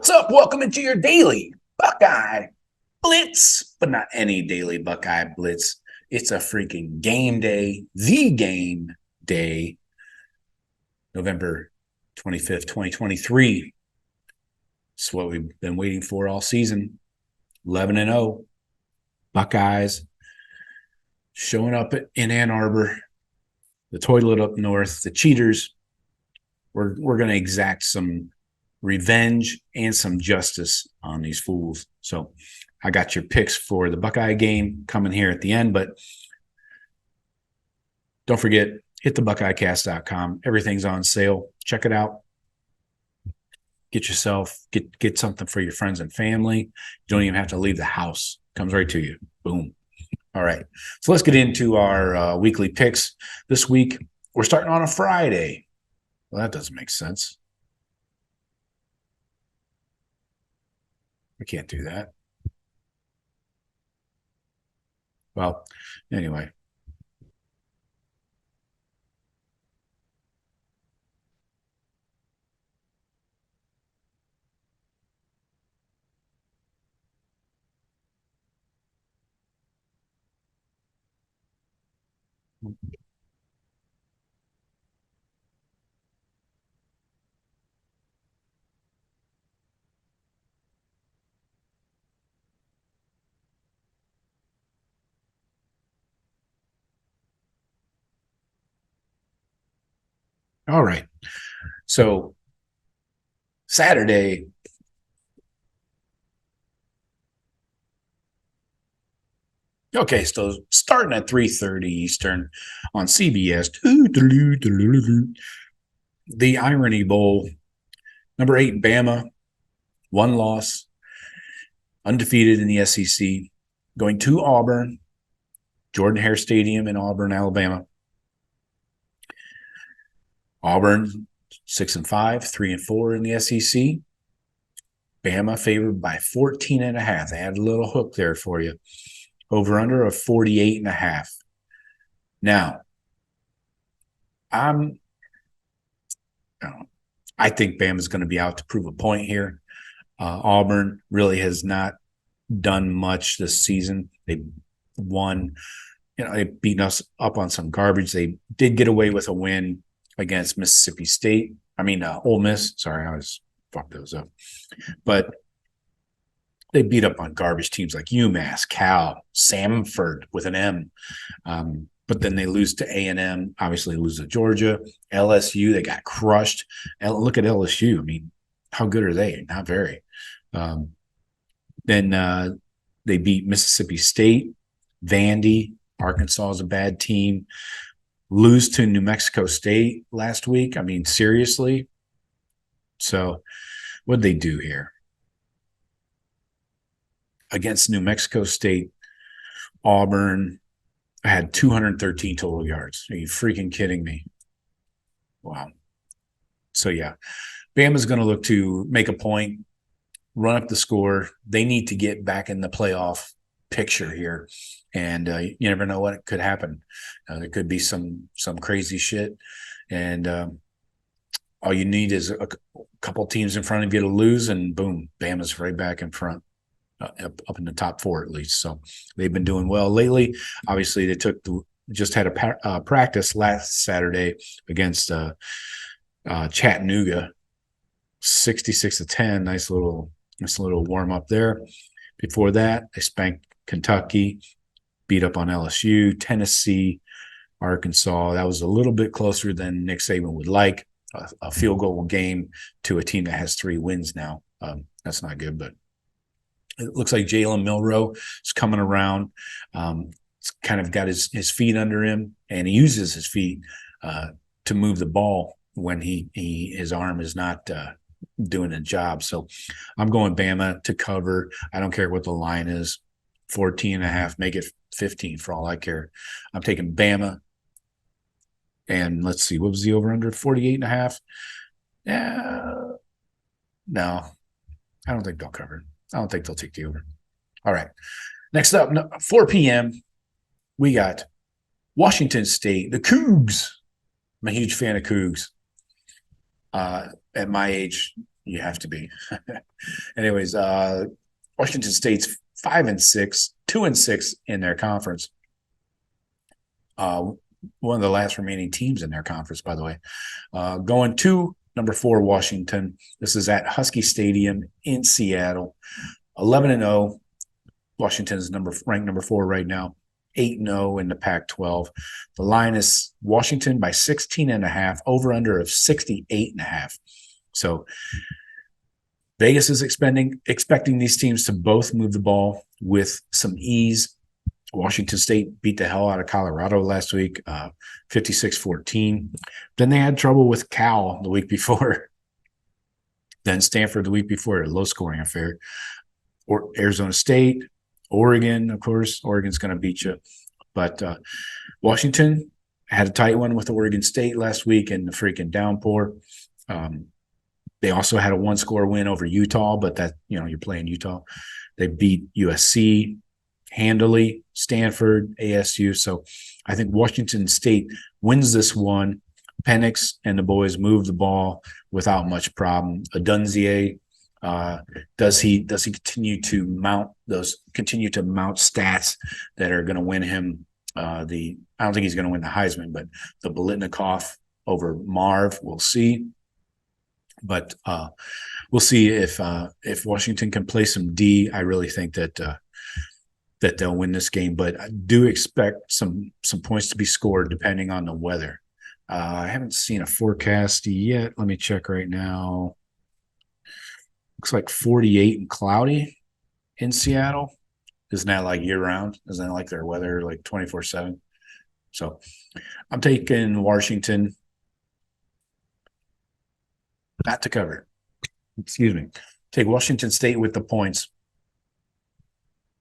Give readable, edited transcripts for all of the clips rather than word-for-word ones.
What's up? Welcome into your daily Buckeye Blitz, but not any daily Buckeye Blitz. It's a freaking game day, the game day, November 25th, 2023. It's what we've been waiting for all season. 11-0. Buckeyes showing up in Ann Arbor. The toilet up north, the cheaters. We're going to exact some revenge and some justice on these fools. So I got your picks for the Buckeye game coming here at the end, but don't forget, hit the buckeyecast.com. Everything's on sale. Check it out. Get something for your friends and family. You don't even have to leave the house. It comes right to you. Boom. All right. So let's get into our weekly picks this week. We're starting on a Friday. Well, that doesn't make sense. We can't do that. Well, anyway. All right. So Saturday, okay, so starting at 3:30 Eastern on CBS, the Irony Bowl, number 8 Bama, 1 loss, undefeated in the SEC, going to Auburn, Jordan Hare Stadium in Auburn, Alabama. Auburn 6-5, 3-4 in the SEC. Bama favored by 14.5. They had a little hook there for you. Over under of 48.5. Now, I think Bama's going to be out to prove a point here. Auburn really has not done much this season. They won, they've beaten us up on some garbage. They did get away with a win against Mississippi State. Ole Miss. Sorry, I always fucked those up. But they beat up on garbage teams like UMass, Cal, Samford with an M. But then they lose to A&M, obviously lose to Georgia. LSU, they got crushed. Look at LSU. How good are they? Not very. Then they beat Mississippi State, Vandy. Arkansas is a bad team. Lose to New Mexico State last week. Seriously. So what'd they do here? Against New Mexico State, Auburn had 213 total yards. Are you freaking kidding me? Wow. So, yeah, Bama's going to look to make a point, run up the score. They need to get back in the playoff picture here. And you never know what could happen. There could be some crazy shit. And all you need is a couple teams in front of you to lose, and boom, Bama's right back in front. Up in the top 4 at least. So they've been doing well lately. Obviously, they just had a practice last Saturday against Chattanooga, 66-10. Nice little warm up there. Before that, they spanked Kentucky, beat up on LSU, Tennessee, Arkansas. That was a little bit closer than Nick Saban would like. A field goal game to a team that has 3 wins now. That's not good, but it looks like Jalen Milroe is coming around. It's kind of got his feet under him, and he uses his feet to move the ball when his arm is not doing a job. So I'm going Bama to cover. I don't care what the line is. 14.5, make it 15 for all I care. I'm taking Bama. And let's see, what was the over under? 48.5? Yeah. No, I don't think they'll cover. I don't think they'll take the over. All right. Next up, 4 p.m., we got Washington State, the Cougs. I'm a huge fan of Cougs. At my age, You have to be. Anyways, Washington State's 5-6, 2-6 in their conference. One of the last remaining teams in their conference, by the way. Going to number 4, Washington. This is at Husky Stadium in Seattle. 11-0. Washington's ranked number 4 right now. 8-0 in the Pac-12. The line is Washington by 16.5, over under of 68.5. So Vegas is expecting these teams to both move the ball with some ease. Washington State beat the hell out of Colorado last week, 56-14. Then they had trouble with Cal the week before. Then Stanford the week before, a low-scoring affair. Or Arizona State, Oregon, of course. Oregon's going to beat you. But Washington had a tight one with Oregon State last week in the freaking downpour. They also had a one-score win over Utah, but that, you're playing Utah. They beat USC handily, Stanford, ASU. So I think Washington State wins this one. Penix and the boys move the ball without much problem. Adunzie, does he continue to mount stats that are going to win him I don't think he's going to win the Heisman, but the Biletnikoff over Marv, we'll see. But we'll see if Washington can play some D. I really think that they'll win this game, but I do expect some points to be scored depending on the weather. I haven't seen a forecast yet. Let me check right now. Looks like 48 and cloudy in Seattle. Isn't that like year-round? Isn't that like their weather like 24/7? So I'm taking Washington not to cover. Excuse me. Take Washington State with the points.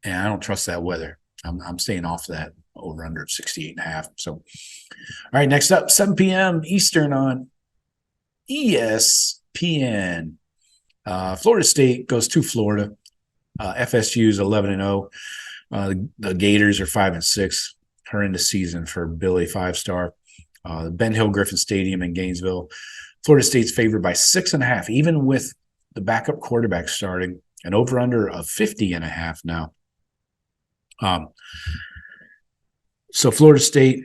And I don't trust that weather. I'm staying off that over under 68.5. So, all right, next up, 7 p.m. Eastern on ESPN. Florida State goes to Florida. FSU is 11-0. The Gators are 5-6. Horrendous season for Billy, 5-star. Ben Hill Griffin Stadium in Gainesville. Florida State's favored by 6.5, even with the backup quarterback starting, an over-under of 50.5 now. So Florida State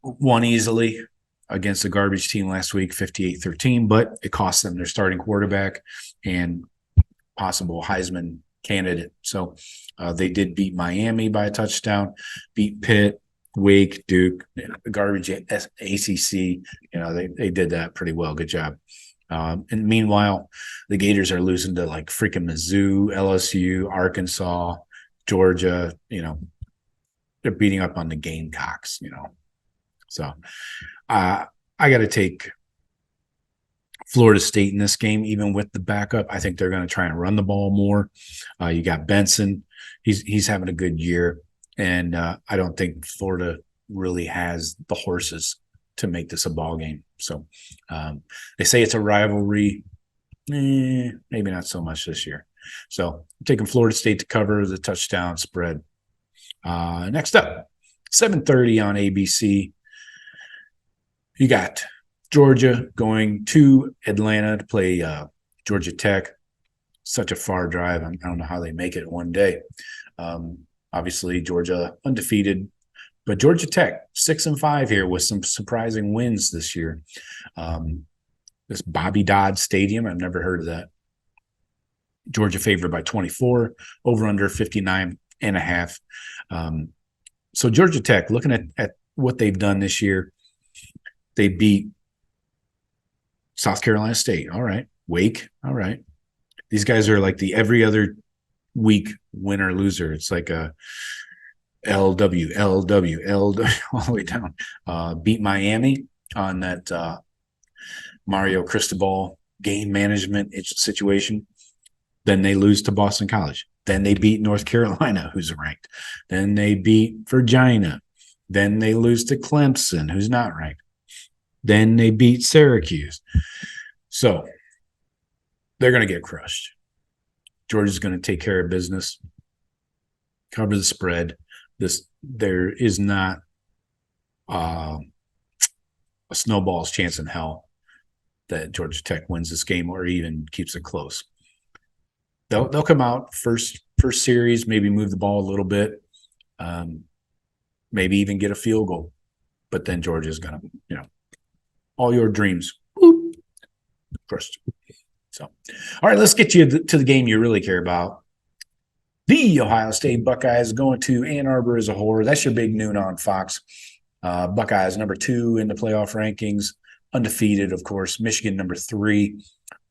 won easily against a garbage team last week, 58-13, but it cost them their starting quarterback and possible Heisman candidate. So they did beat Miami by a touchdown, beat Pitt, Wake, Duke, garbage ACC. They did that pretty well. Good job. And meanwhile, the Gators are losing to like freaking Mizzou, LSU, Arkansas, Georgia. They're beating up on the Gamecocks. So I got to take Florida State in this game, even with the backup. I think they're going to try and run the ball more. You got Benson. He's having a good year. And I don't think Florida really has the horses to make this a ball game. So they say it's a rivalry. Maybe not so much this year. So I'm taking Florida State to cover the touchdown spread. Next up, 7:30 on ABC. You got Georgia going to Atlanta to play Georgia Tech. Such a far drive. I don't know how they make it one day. Obviously, Georgia undefeated, but Georgia Tech 6-5 here with some surprising wins this year. This Bobby Dodd Stadium, I've never heard of that. Georgia favored by 24, over under 59.5. So Georgia Tech, looking at what they've done this year, they beat South Carolina State. All right. Wake. All right. These guys are like the every other week winner loser. It's like a LW all the way down. Beat Miami on that Mario Cristobal game management situation. Then they lose to Boston College. Then they beat North Carolina, who's ranked. Then they beat Virginia. Then they lose to Clemson, who's not ranked. Then they beat Syracuse. So they're going to get crushed. Georgia's going to take care of business, cover the spread. There is not a snowball's chance in hell that Georgia Tech wins this game or even keeps it close. They'll come out first series, maybe move the ball a little bit, maybe even get a field goal. But then Georgia's going to, all your dreams crushed. So, all right, let's get you to the game you really care about. The Ohio State Buckeyes going to Ann Arbor as a whore. That's your big noon on Fox. Buckeyes number 2 in the playoff rankings, undefeated, of course. Michigan number 3,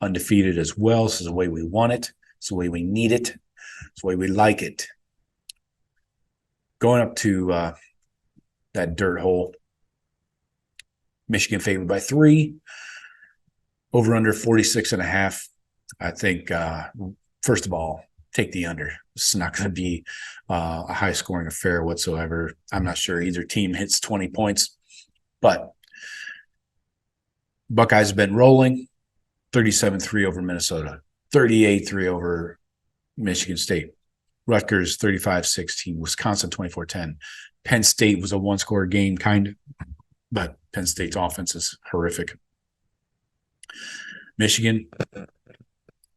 undefeated as well. This is the way we want it. It's the way we need it. It's the way we like it. Going up to that dirt hole. Michigan favored by 3. Over under 46.5. I think, first of all, take the under. It's not going to be a high-scoring affair whatsoever. I'm not sure either team hits 20 points. But Buckeyes have been rolling. 37-3 over Minnesota. 38-3 over Michigan State. Rutgers 35-16. Wisconsin 24-10. Penn State was a one-score game, kind of. But Penn State's offense is horrific. Michigan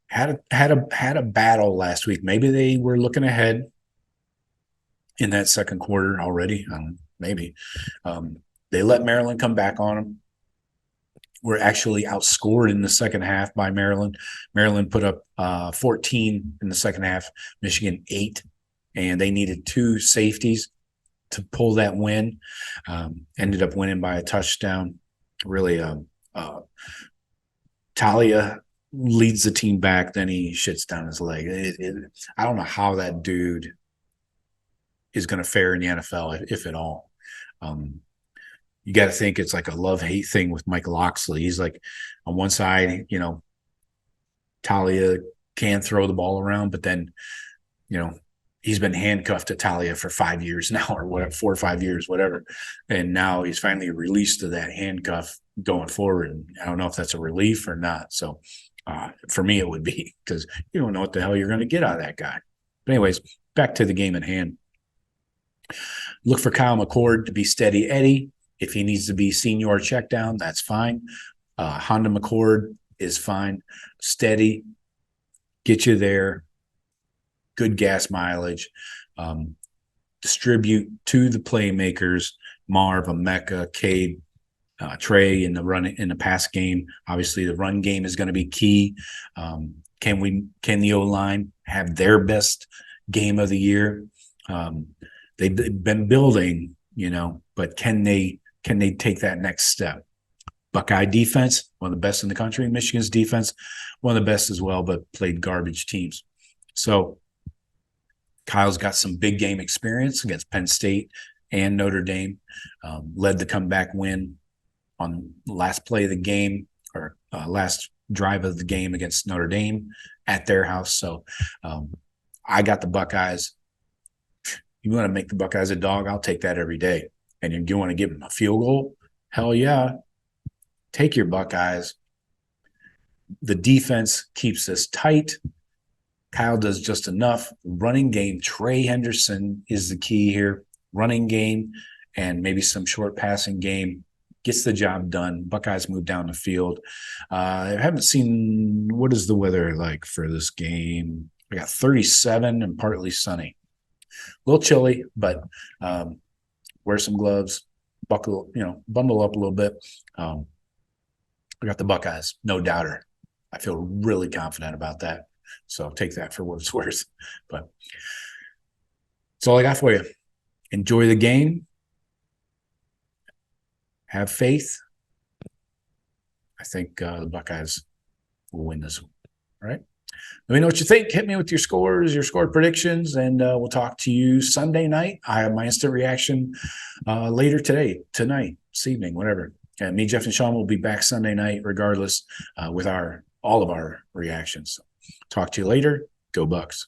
had a battle last week. Maybe they were looking ahead in that second quarter already. Maybe they let Maryland come back on them. Were actually outscored in the second half by Maryland. Maryland put up 14 in the second half. Michigan 8, and they needed 2 safeties to pull that win. Ended up winning by a touchdown. Really, Talia leads the team back, then he shits down his leg. I don't know how that dude is going to fare in the NFL, if at all. You got to think it's like a love-hate thing with Michael Oxley. He's like, on one side, Talia can throw the ball around, but then, he's been handcuffed to Talia for 5 years now, or whatever, 4 or 5 years, whatever. And now he's finally released of that handcuff going forward. And I don't know if that's a relief or not. So for me, it would be, because you don't know what the hell you're going to get out of that guy. But anyways, back to the game at hand. Look for Kyle McCord to be steady Eddie. If he needs to be senior check down, that's fine. Honda McCord is fine. Steady, get you there. Good gas mileage. Distribute to the playmakers, Marv, Emeka, Cade, Trey in the pass game. Obviously, the run game is going to be key. Can the O-line have their best game of the year? They've been building, but can they take that next step? Buckeye defense, one of the best in the country. Michigan's defense, one of the best as well, but played garbage teams. So Kyle's got some big game experience against Penn State and Notre Dame. Led the comeback win on the last play of the game, or last drive of the game against Notre Dame at their house. So I got the Buckeyes. You want to make the Buckeyes a dog? I'll take that every day. And if you want to give them a field goal, hell yeah. Take your Buckeyes. The defense keeps us tight. Kyle does just enough. Running game, Trey Henderson is the key here. Running game and maybe some short passing game gets the job done. Buckeyes move down the field. I haven't seen, what is the weather like for this game? I got 37 and partly sunny. A little chilly, but wear some gloves, bundle up a little bit. I got the Buckeyes, no doubter. I feel really confident about that. So take that for what it's worth. But that's all I got for you. Enjoy the game. Have faith. I think the Buckeyes will win this one. All right. Let me know what you think. Hit me with your scores, your score predictions, and we'll talk to you Sunday night. I have my instant reaction later tonight, this evening, whatever. Me, Jeff, and Sean will be back Sunday night regardless with all of our reactions. Talk to you later. Go Bucks.